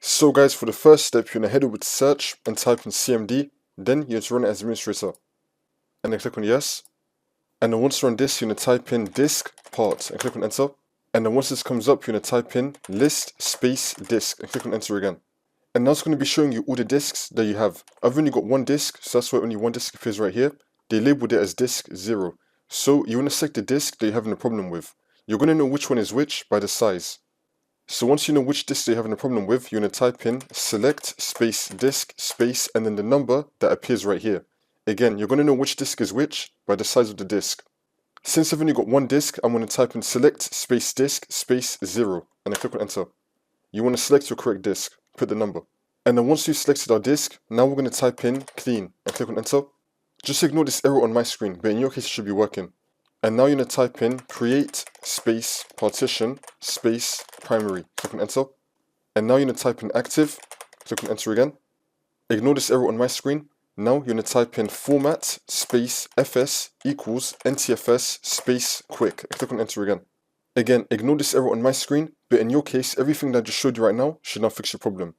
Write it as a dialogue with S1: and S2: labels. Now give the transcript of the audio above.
S1: So guys, for the first step, you're going to head over to search and type in CMD, then you're going to run it as administrator. And then click on yes. And then once you run this, you're going to type in disk part and click on enter. And then once this comes up, you're going to type in list space disk and click on enter again. And now it's going to be showing you all the disks that you have. I've only got one disk, so that's why only one disk appears right here. They labeled it as disk 0. So you want to select the disk that you're having a problem with. You're going to know which one is which by the size. So once you know which disk you're having a problem with, you're going to type in select space disk space and then the number that appears right here. Again, you're going to know which disk is which by the size of the disk. Since I've only got one disk, I'm going to type in select space disk space 0 and then click on enter. You want to select your correct disk, put the number. And then once you've selected our disk, now we're going to type in clean and click on enter. Just ignore this error on my screen, but in your case it should be working. And now you're going to type in create space partition space primary, click on enter. And now you're going to type in active, click on enter again. Ignore this error on my screen. Now you're going to type in format space fs equals ntfs space quick, click on enter again. Again, ignore this error on my screen, but in your case, everything that I just showed you right now should now fix your problem.